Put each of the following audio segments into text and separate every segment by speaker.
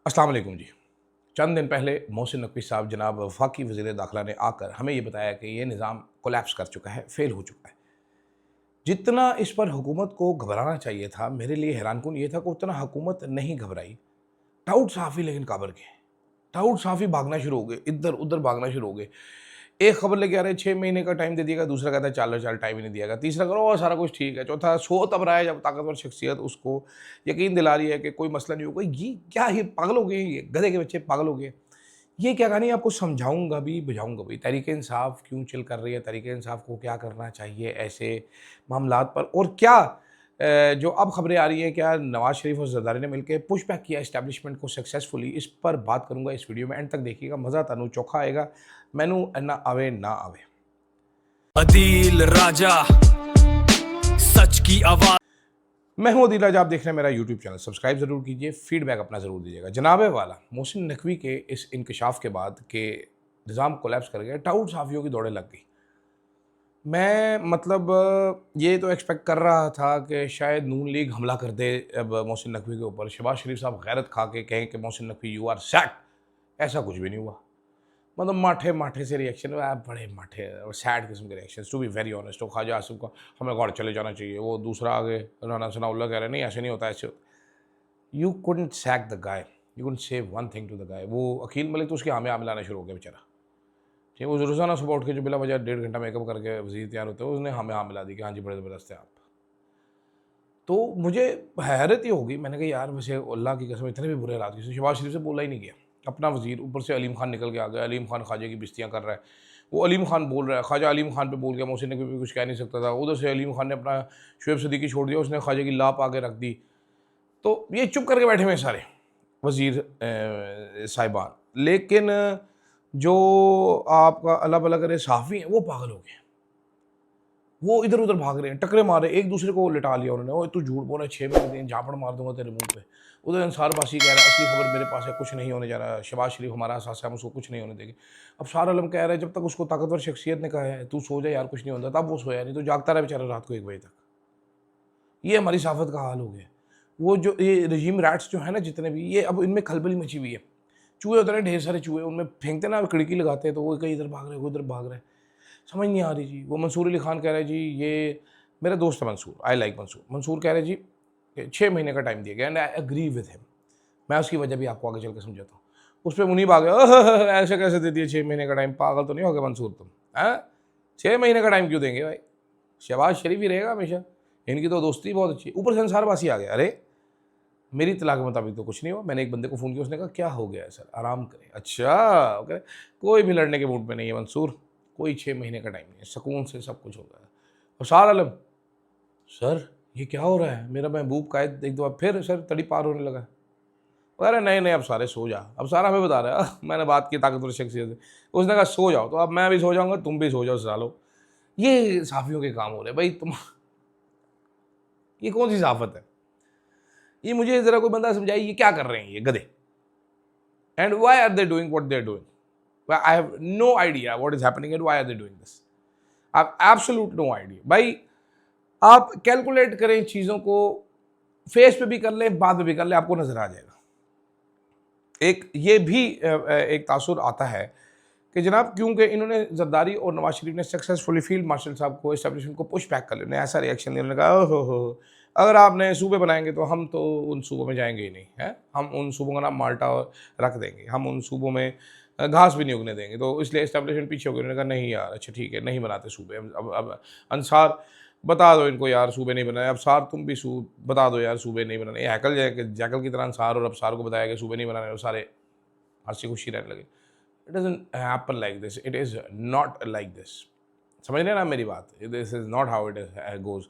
Speaker 1: अस्सलाम वालेकुम जी। चंद दिन पहले मोहसिन नकवी साहब जनाब वफाकी वज़ीर दाखिला ने आकर हमें ये बताया कि ये निज़ाम कोलैप्स कर चुका है, फ़ेल हो चुका है। जितना इस पर हुकूमत को घबराना चाहिए था, मेरे लिए हैरानकुन ये था कि उतना हुकूमत नहीं घबराई। टाउट साफ़ी लेकिन काबर के। टाउट साफ़ी भागना शुरू हो गए, इधर-उधर भागना शुरू हो गए। एक खबर लेके आ रहे हैं 6 महीने का टाइम दे दिएगा, दूसरा कहता है चल टाइम ही नहीं दिएगा, तीसरा करो और सारा कुछ ठीक है, चौथा सो तब रहा है जब ताकतवर शख्सियत उसको यकीन दिला रही है कि कोई मसला नहीं होगा। ये क्या, ये पागल हो गए हैं, ये गधे के बच्चे पागल हो गए हैं। ये क्या कहानी, आपको समझाऊँगा भी, बुझाऊँगा भी। तहरीक-ए-इंसाफ क्यों चिल कर रही है, तहरीक-ए-इंसाफ को क्या करना चाहिए ऐसे मामलात पर, और क्या जो अब खबरें आ रही हैं, क्या नवाज़ शरीफ और ज़रदारी ने मिलके पुश बैक किया एस्टैब्लिशमेंट को सक्सेसफुली, इस पर बात करूँगा इस वीडियो में। एंड तक देखिएगा, मज़ा तनु चोखा आएगा, मैनू ना आवे ना आवे।
Speaker 2: अदील राजा सच की आवाज।
Speaker 1: मैं हूं अदील राजा, आप देख रहे हैं मेरा यूट्यूब चैनल। सब्सक्राइब ज़रूर कीजिए, फीडबैक अपना ज़रूर दीजिएगा। जनाबे वाला मोहसिन नकवी के इस इंकशाफ के बाद के निज़ाम कोलैप्स कर गया, टाउट साफ़ियों की दौड़े लग गई। मैं मतलब ये तो एक्सपेक्ट कर रहा था कि शायद नून लीग हमला कर दे अब मोहसिन नकवी के ऊपर, शहबाज शरीफ साहब गैरत खा के कहें कि Mohsin Naqvi you are sack. ऐसा कुछ भी नहीं हुआ। मतलब माठे माठे से रिएक्शन, बड़े माठे और सैड किस्म के reaction. To be very honest, तो ख्वाजा आसिफ का हमें गौर चले जाना चाहिए, वो दूसरा आगे राना सनाउल्लाह कह रहे नहीं ऐसे नहीं होता, ऐसे होता। You couldn't sack the guy, you couldn't say one thing to the guy. वो अकील मलिक तो उसके हमें आम लाना शुरू हो गया बेचारा। ठीक, वो रोज़ाना सुबह उठ के जो बिला वजह 1.5 घंटा मेकअप करके वज़ीर तैयार होते हैं, उसने हमें हाँ मिला दी कि हाँ जी बड़े ज़बरदस्त है आप। तो मुझे हैरत ही होगी, मैंने कहा यार वैसे अल्लाह की कसम इतने भी बुरे हालात किसी शहबाज शरीफ से बोला ही नहीं गया। अपना वज़ीर, ऊपर से अलीम खान निकल के आ गया, अलीम खान ख्वाजा की बिस्तियाँ कर रहा है। वो अलीम खान बोल रहा है, ख्वाजा अलीम खान पे बोल गया, मोहसिन नकवी पे कुछ कह नहीं सकता था। उधर से अलीम खान ने अपना शुएब सदीकी छोड़ दिया, उसने ख्वाजा की लाप आगे रख दी। तो ये चुप करके बैठे हुए हैं सारे वज़ीर साहिबान। लेकिन जो आपका अल्लाह भला करे साफ़ी हैं, वो पागल हो गए। वो इधर उधर भाग रहे हैं, टकरे मार रहे हैं, एक दूसरे को लिटा लिया उन्होंने। ओए तू झूठ बोल रहा है, 6 महीने दिन झापड़ मार दूंगा तेरे मुंह पे। उधर अंसार बासी कह रहा है असली खबर मेरे पास है, कुछ नहीं होने जा रहा है, शहबाज शरीफ हमारा साथ है, हम उसको कुछ नहीं होने देंगे। अब शार आलम कह रहा है जब तक उसको ताकतवर शख्सियत ने कहा है तू सो जा यार कुछ नहीं होता, तब वो सोया नहीं, तो जागता रहा बेचारा रात को 1 बजे तक। ये हमारी साफत का हाल हो गया। वो जो ये रजीम रैट्स जो है ना जितने भी, ये अब इनमें खलबली मची हुई है। चूहे होते हैं ढेर सारे चूहे, उनमें फेंकते ना, खिड़की लगाते हैं तो वो कहीं इधर भाग रहे हैं, वो इधर भाग रहे हैं। समझ नहीं आ रही जी। वो मंसूर अली खान कह रहे हैं जी, ये मेरा दोस्त है मंसूर, आई लाइक मंसूर। मंसूर कह रहे हैं जी कि 6 महीने का टाइम दिया गया and I agree with him. मैं उसकी वजह भी आपको आगे चल के समझाता हूँ। उस पर मुनीब आ गया, ऐसे कैसे दे दिए 6 महीने का टाइम, पागल तो नहीं हो गया मंसूर तुम? हैं, 6 महीने का टाइम क्यों देंगे भाई? शहबाज शरीफ ही रहेगा हमेशा, इनकी तो दोस्ती बहुत अच्छी है। ऊपर से अंसार बासी आ गया, अरे मेरी इत्तला के मुताबिक तो कुछ नहीं हुआ। मैंने एक बंदे को फ़ोन किया, उसने कहा क्या हो गया है सर, आराम करें। अच्छा, ओके, कोई भी लड़ने के मूड में नहीं है मंसूर, कोई 6 महीने का टाइम नहीं है, सुकून से सब कुछ होगा। और शार आलम, सर ये क्या हो रहा है, मेरा महबूब कायद एक दो फिर सर तड़ी पार होने लगा। अरे नहीं नहीं अब सारे सो जा, अब सारा हमें बता रहा है। मैंने बात की ताकतवर शख्सियत से, उसने कहा सो जाओ, तो अब मैं भी सो जाऊंगा, तुम भी सो जाओ सालो। ये साफियों के काम हो रहे भाई, तुम ये कौन सी साफत है? ये मुझे ज़रा कोई बंदा समझाइए, ये क्या कर रहे हैं ये गधे? And why are they doing what they are doing? I have no idea what is happening and why are they doing this. आप एब्सोल्यूट नो आइडिया भाई। आप कैलकुलेट करें चीज़ों को, फेस पे भी कर लें, बाद में भी कर लें, आपको नजर आ जाएगा। एक ये भी एक तासुर आता है कि जनाब क्योंकि इन्होंने जरदारी और नवाज शरीफ ने सक्सेसफुली फील्ड मार्शल साहब को, एस्टेब्लिशमेंट को पुश बैक कर लिया, ऐसा रिएक्शन लिया। उन्होंने कहा हो अगर आपने सूबे बनाएंगे तो हम तो उन सूबों में जाएंगे ही नहीं, है हम उन सूबों का नाम माल्टा रख देंगे, हम उन सूबों में घास भी नहीं उगने देंगे। तो इसलिए एस्टेब्लिशमेंट पीछे हो गई। उन्होंने कहा नहीं यार, अच्छा ठीक है, नहीं बनाते सूबे। अब अंसार बता दो इनको यार सूबे नहीं बनाए। अब सार तुम भी बता दो यार सूबे नहीं बनाने। हैकल जैकल की तरह अंसार और अबसार को बताया कि सूबे नहीं बनाने, और सारे हंसी खुशी रहने लगे। It doesn't happen like this, it is not like this. समझ रहे हैं ना मेरी बात? This is not how it goes.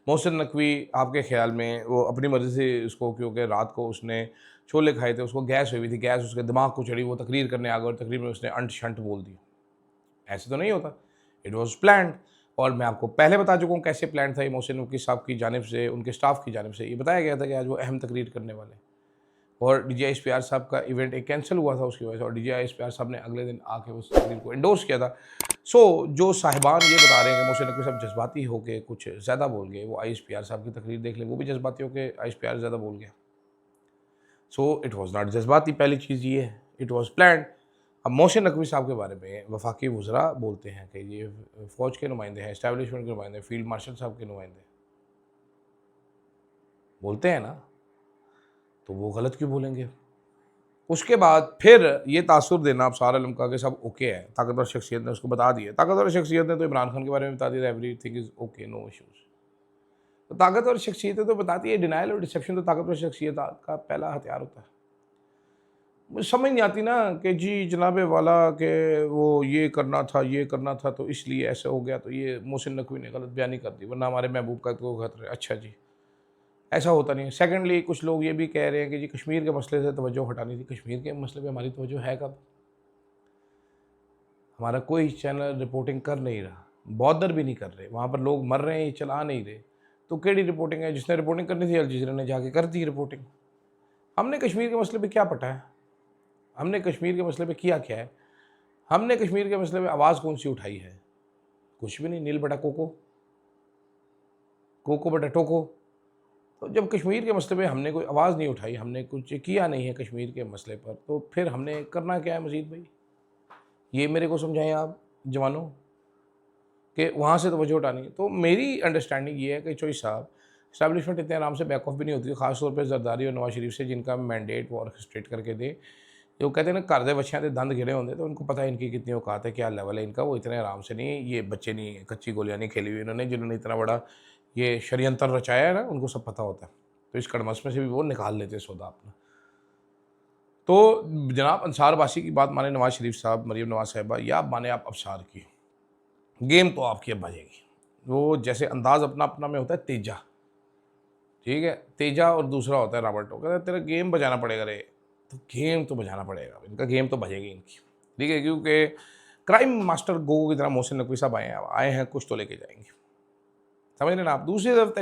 Speaker 1: Mohsin Naqvi आपके ख्याल में वो अपनी मर्ज़ी से उसको, क्योंकि रात को उसने छोले खाए थे, उसको गैस हुई थी, गैस उसके दिमाग को चढ़ी, वो तकरीर करने आ गया और तकरीर में उसने अंट शंट बोल दिया। ऐसे तो नहीं होता, इट वॉज प्लान्ड। और मैं आपको पहले बता चुका हूँ कैसे प्लान था ये मोहसिन नकवी साहब की जानिब से, उनके स्टाफ की जानिब से। ये बताया गया था कि आज वो अहम तकरीर करने वाले हैं और DGI साहब का इवेंट एक कैंसिल हुआ था उसकी वजह से, और DGI साहब ने अगले दिन आके उस तकरीर को एंडोर्स किया था। जो साहिबान ये बता रहे हैं कि मोहसिन नकवी साहब जज्बाती होकर कुछ ज़्यादा बोल गए, वो ISPR साहब की तकरीर देख लें, वो भी जज्बाती होकर ISPR ज़्यादा बोल गया। सो इट वॉज नॉट जज्बाती, पहली चीज़ ये है, इट वॉज प्लान्ड। अब मोहसिन नकवी साहब के बारे में वफाकी वज़रा बोलते हैं कि ये फ़ौज के नुमाइंदे हैं, इस्टेब्लिशमेंट के नुमाइंदे, फील्ड मार्शल साहब के नुमाइंदे बोलते हैं ना, तो वो गलत क्यों बोलेंगे? उसके बाद फिर ये तासुर देना अबसार आलम का कि सब ओके है, ताकतवर शख्सियत ने उसको बता दिया। ताकतवर शख्सियत ने तो इमरान खान के बारे में बता दिया, everything is okay, no issues. तो ताकतवर शख्सियतें तो बताती है, डिनाइल और डिसेप्शन तो ताकतवर शख्सियत का पहला हथियार होता है। मुझे समझ नहीं आती ना कि जी जनाबे वाला कि वो ये करना था तो इसलिए ऐसा हो गया, तो ये मोहसिन नकवी ने गलत बयानी कर दी, वरना हमारे महबूब का तो खतरा है। अच्छा जी, ऐसा होता नहीं है। सेकेंडली, कुछ लोग ये भी कह रहे हैं कि जी कश्मीर के मसले से तवज्जो हटानी थी। कश्मीर के मसले पे हमारी तवज्जो है कब? हमारा कोई चैनल रिपोर्टिंग कर नहीं रहा, बॉदर भी नहीं कर रहे, वहाँ पर लोग मर रहे हैं, चला नहीं रहे, तो केड़ी रिपोर्टिंग है? जिसने रिपोर्टिंग करनी थी अल जज़ीरा ने जाके कर दी रिपोर्टिंग। हमने कश्मीर के मसले पे क्या पटा है? हमने कश्मीर के मसले पे किया क्या है? हमने कश्मीर के मसले पे आवाज़ कौन सी उठाई है? कुछ भी नहीं। नील बटा कोको, कोको बटा टोको। तो जब कश्मीर के मसले पे हमने कोई आवाज़ नहीं उठाई, हमने कुछ किया नहीं है कश्मीर के मसले पर, तो फिर हमने करना क्या है मजीद भाई? ये मेरे को समझाएं आप जवानों कि वहाँ से तवज्जो उठानी है। तो मेरी अंडरस्टैंडिंग ये है कि चौधरी साहब, इस्टेब्लिशमेंट इतने आराम से बैक ऑफ भी नहीं होती, ख़ासतौर पर जरदारी और नवाज शरीफ से, जिनका मैंडेट वो ऑर्केस्ट्रेट करके दे। जो कहते हैं ना घर दे बच्चों के दंद गिरे होंगे, तो उनको पता है इनकी कितनी औकात है, क्या लेवल है इनका। वो इतने आराम से नहीं, ये बच्चे नहीं, कच्ची गोलियाँ नहीं खेली हुई इन्होंने, जिन्होंने इतना बड़ा ये षड्यंत्र रचाया है ना, उनको सब पता होता है। तो इस कड़मस में से भी वो निकाल लेते सौदा अपना। तो जनाब अंसार बासी की बात माने नवाज शरीफ साहब, मरीम नवाज साहिबा, या माने आप अबसार की, गेम तो आपकी अब बजेगी। वो जैसे अंदाज़ अपना अपना में होता है तेजा, ठीक है, तेजा, और दूसरा होता है रॉबर्टो। कहता है तेरा गेम बजाना पड़ेगा रे, तो गेम तो बजाना पड़ेगा, इनका गेम तो बजेगी इनकी, ठीक है, क्योंकि क्राइम मास्टर गो की तरह मोहसिन नकवी साहब आए हैं, कुछ तो लेके जाएंगे, समझ रहे ना आप। दूसरी तरफ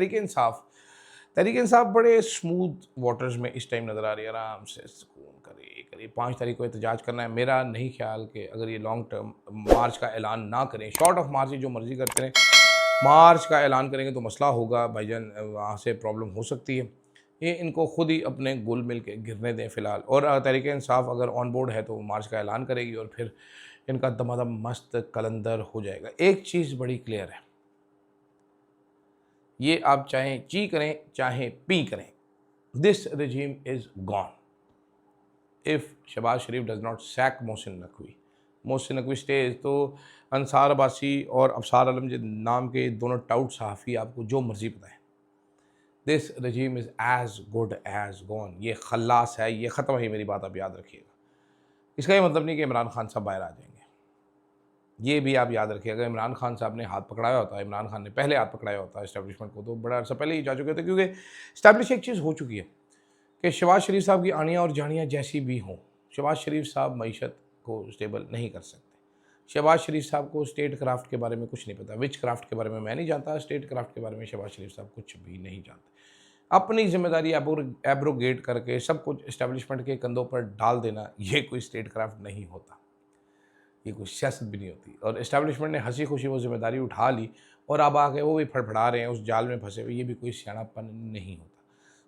Speaker 1: तहरीक इंसाफ बड़े स्मूथ वाटर्स में इस टाइम नज़र आ रही है, आराम से सुकून करिए। 5 तारीख को एहतजाज करना है। मेरा नहीं ख्याल कि अगर ये लॉन्ग टर्म मार्च का ऐलान ना करें, शॉर्ट ऑफ मार्च जो मर्जी करते रहें, मार्च का ऐलान करेंगे तो मसला होगा भाईजान, वहाँ से प्रॉब्लम हो सकती है। ये इनको खुद ही अपने गुल मिल के गिरने दें फ़िलहाल। और तहरीक इंसाफ अगर ऑन बोर्ड है तो मार्च का ऐलान करेगी और फिर इनका दमादम मस्त कलंदर हो जाएगा। एक चीज़ बड़ी क्लियर है, ये आप चाहे ची करें चाहे पी करें, this regime is gone if Shehbaz Sharif does not sack Mohsin Naqvi stage. तो अंसार अब्बासी और अबसार आलम जो नाम के दोनों टाउट सहाफ़ी आपको जो मर्ज़ी बताएं, this regime is as good as gone. ये खल्लास है, ये ख़त्म है, मेरी बात आप याद रखिएगा। इसका ये मतलब नहीं कि इमरान खान साहब बाहर आ जाएंगे, ये भी आप याद रखिएगा। इमरान खान साहब ने हाथ पकड़ाया होता है, इमरान खान ने पहले हाथ पकड़ाया होता है इस्टेब्लिशमेंट को, तो बड़ा अर्सा पहले ही जा चुके थे, क्योंकि इस्टेब्लिश एक चीज़ हो चुकी है कि शहबाज शरीफ साहब की आनियाँ और जानियाँ जैसी भी हों, शहबाज शरीफ साहब मईशत को स्टेबल नहीं कर सकते। शहबाज शरीफ साहब को स्टेट क्राफ्ट के बारे में कुछ नहीं पता, विच क्राफ्ट के बारे में मैं नहीं जानता, स्टेट क्राफ्ट के बारे में शहबाज शरीफ साहब कुछ भी नहीं जानते। अपनी जिम्मेदारी एब्रोगेट करके सब कुछ इस्टेब्लिशमेंट के कंधों पर डाल देना, ये कोई स्टेट क्राफ्ट नहीं होता, ये कोई सियासत भी नहीं होती। और इस्टेब्लिशमेंट ने हंसी खुशी वो जिम्मेदारी उठा ली और अब आके वो भी फड़फड़ा रहे हैं उस जाल में फंसे हुए, ये भी कोई सियाणापन नहीं होता।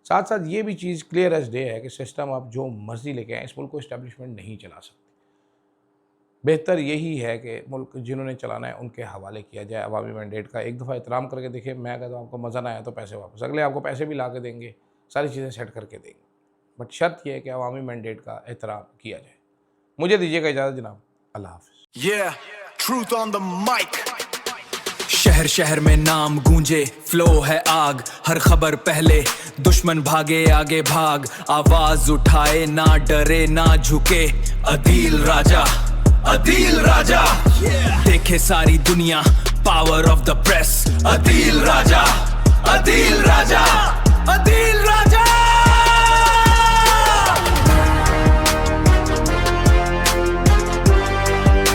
Speaker 1: साथ साथ ये भी चीज़ क्लियर एज डे है कि सिस्टम आप जो मर्जी लेके आए, इस मुल्क को इस्टेब्लिशमेंट नहीं चला सकती। बेहतर यही है कि मुल्क जिन्होंने चलाना है उनके हवाले किया जाए। अवामी मैंडेट का एक दफ़ा एहतराम करके देखिए। मैं कहता हूँ आपको मज़ा ना आया तो पैसे वापस, अगले आपको पैसे भी ला के देंगे, सारी चीज़ें सेट करके देंगे, बट शर्त यह है कि अवामी मैंडेट का एहतराम किया जाए। मुझे दीजिएगा इजाज़त जनाब, अल्लाह हाफ़िज़।
Speaker 2: Yeah, truth on the mic. शहर शहर में नाम गूंजे, फ्लो है आग, हर खबर पहले, दुश्मन भागे आगे भाग, आवाज उठाए ना डरे ना झुके, अदील राजा, अदील राजा, देखे सारी दुनिया, power of the press, Adeel Raja, Adeel Raja, Adeel Raja.